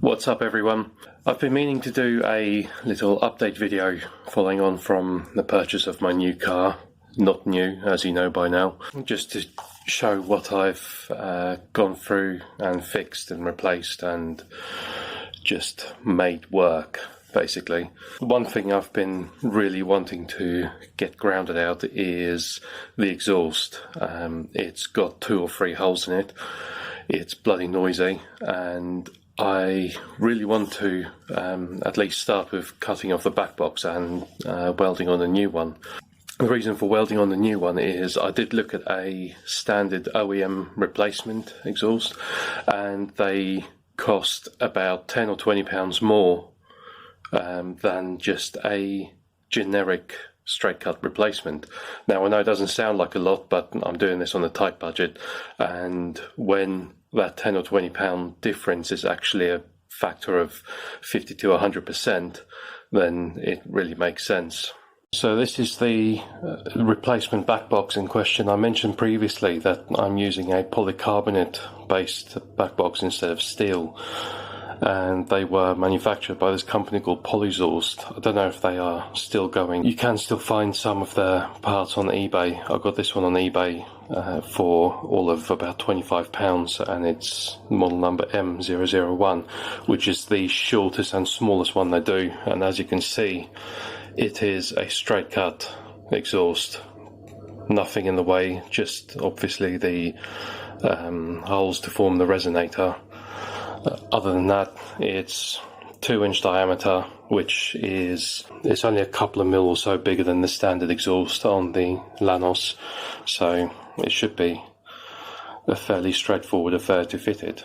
What's up everyone? I've been meaning to do a little update video following on from the purchase of my new car. Not new, as you know by now. Just to show what I've gone through and fixed and replaced and just made work, basically. One thing I've been really wanting to get grounded out is the exhaust. It's got 2 or 3 holes in it. It's bloody noisy, and I really want to at least start with cutting off the back box and welding on a new one. The reason for welding on the new one is I did look at a standard OEM replacement exhaust, and they cost about £10 or £20 more than just a generic straight cut replacement. Now I know it doesn't sound like a lot, but I'm doing this on a tight budget, and when that £10 or £20 difference is actually a factor of 50 to 100%, then it really makes sense. So this is the replacement back box in question. I mentioned previously that I'm using a polycarbonate based back box instead of steel, and they were manufactured by this company called Polyzorst. I don't know if they are still going. You can still find some of their parts on eBay. I got this one on eBay for all of about £25, and it's model number M001, which is the shortest and smallest one they do. And as you can see, it is a straight cut exhaust, nothing in the way, just obviously the holes to form the resonator. Other than that, it's 2-inch diameter, which is, it's only a couple of mil or so bigger than the standard exhaust on the Lanos, so it should be a fairly straightforward affair to fit it.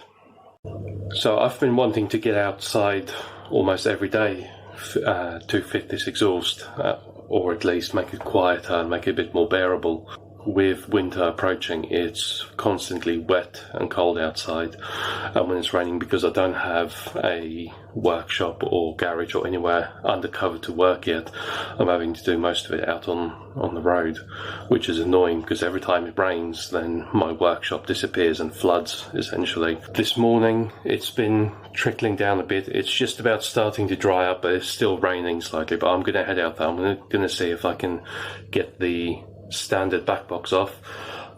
So I've been wanting to get outside almost every day to fit this exhaust, or at least make it quieter and make it a bit more bearable. With winter approaching, it's constantly wet and cold outside, and when it's raining, because I don't have a workshop or garage or anywhere undercover to work yet, I'm having to do most of it out on the road, which is annoying because every time it rains then my workshop disappears and floods essentially. This morning it's been trickling down a bit. It's just about starting to dry up, but it's still raining slightly. But I'm going to head out there. I'm going to see if I can get the standard back box off.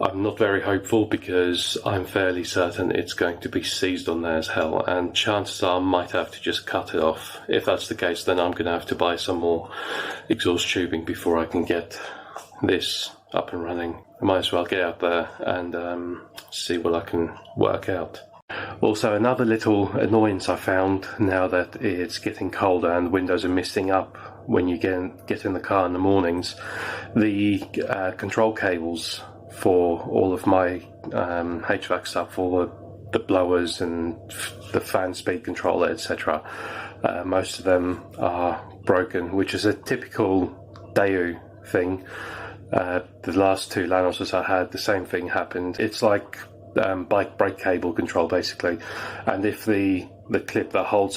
I'm not very hopeful because I'm fairly certain it's going to be seized on there as hell, and chances are I might have to just cut it off. If that's the case, then I'm going to have to buy some more exhaust tubing before I can get this up and running. I might as well get out there and see what I can work out. Also, another little annoyance I found now that it's getting colder and windows are misting up when you get in the car in the mornings, the control cables for all of my HVAC stuff, all the blowers and the fan speed controller, etc. Most of them are broken, which is a typical Daewoo thing. The last 2 Lanoses I had, the same thing happened. It's like bike brake cable control basically, and if the clip that holds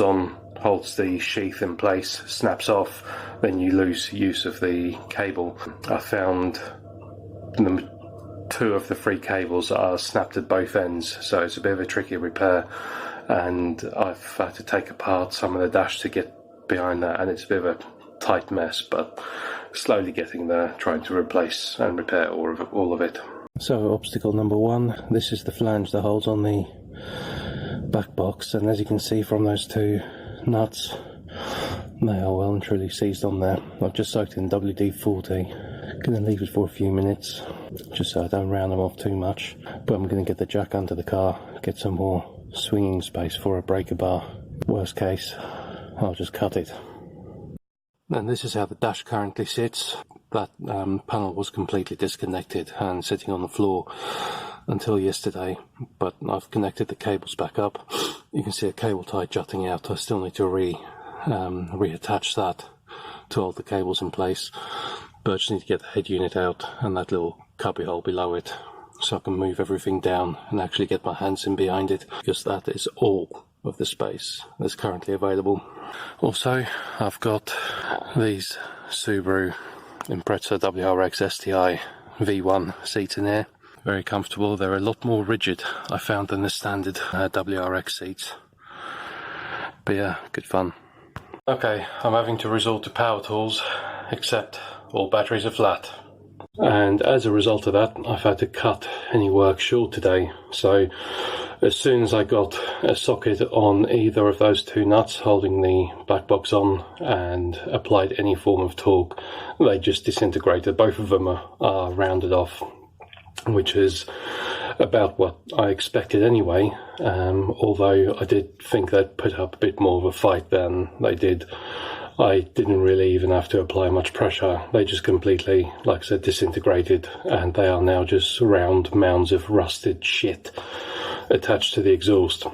the sheath in place snaps off, then you lose use of the cable. I found 2 of the 3 cables are snapped at both ends, so it's a bit of a tricky repair, and I've had to take apart some of the dash to get behind that, and it's a bit of a tight mess, but slowly getting there, trying to replace and repair all of it. So obstacle number 1, this is the flange that holds on the back box, and as you can see from those 2 nuts, they are well and truly seized on there. I've just soaked in WD-40, going to leave it for a few minutes just so I don't round them off too much, but I'm going to get the jack under the car, get some more swinging space for a breaker bar. Worst case, I'll just cut it. And this is how the dash currently sits. That panel was completely disconnected and sitting on the floor until yesterday, but I've connected the cables back up. You can see a cable tie jutting out. I still need to reattach that to hold the cables in place, but I just need to get the head unit out and that little cubby hole below it so I can move everything down and actually get my hands in behind it, because that is all of the space that's currently available. Also, I've got these Subaru Impreza WRX STI V1 seats in here. Very comfortable. They're a lot more rigid, I found, than the standard WRX seats. But yeah, good fun. Okay, I'm having to resort to power tools, except all batteries are flat. And as a result of that, I've had to cut any work short today. So as soon as I got a socket on either of those two nuts holding the black box on and applied any form of torque, they just disintegrated. Both of them are rounded off, which is about what I expected anyway, although I did think they'd put up a bit more of a fight than they did. I didn't really even have to apply much pressure. They just completely, like I said, disintegrated, and they are now just round mounds of rusted shit attached to the exhaust.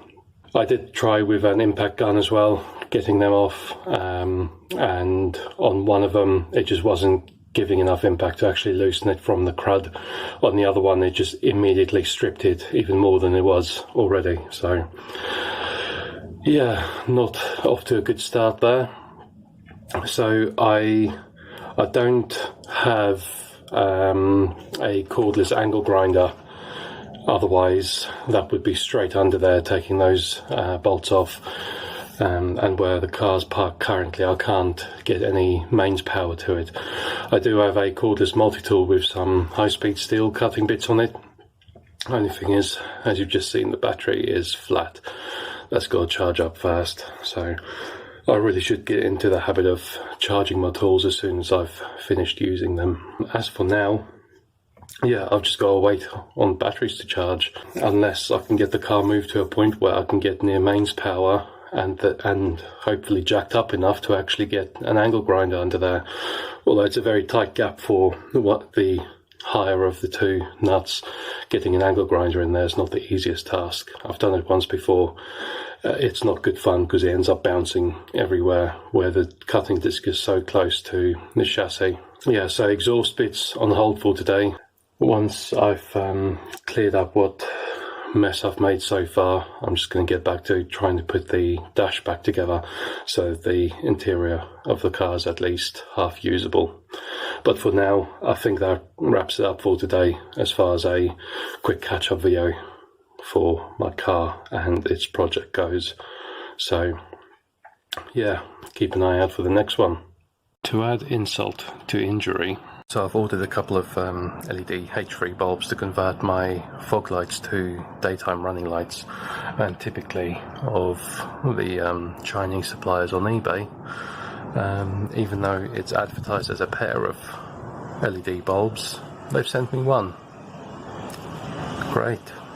I did try with an impact gun as well, getting them off, and on one of them it just wasn't giving enough impact to actually loosen it from the crud. On the other one, it just immediately stripped it even more than it was already. So yeah, not off to a good start there. So I don't have a cordless angle grinder. Otherwise, that would be straight under there, taking those bolts off. And where the car's parked currently, I can't get any mains power to it. I do have a cordless multi-tool with some high-speed steel cutting bits on it. Only thing is, as you've just seen, the battery is flat. That's got to charge up fast. So I really should get into the habit of charging my tools as soon as I've finished using them. As for now, yeah, I've just got to wait on batteries to charge, unless I can get the car moved to a point where I can get near mains power and hopefully jacked up enough to actually get an angle grinder under there. Although it's a very tight gap for what the higher of the two nuts, getting an angle grinder in there is not the easiest task. I've done it once before. It's not good fun because it ends up bouncing everywhere where the cutting disc is so close to the chassis. Yeah, so exhaust bits on hold for today. Once I've cleared up what mess I've made so far, I'm just going to get back to trying to put the dash back together so the interior of the car is at least half usable. But for now, I think that wraps it up for today as far as a quick catch-up video for my car and its project goes. So yeah, keep an eye out for the next one. To add insult to injury, so I've ordered a couple of LED H3 bulbs to convert my fog lights to daytime running lights, and typically of the Chinese suppliers on eBay, even though it's advertised as a pair of LED bulbs, they've sent me one. Great.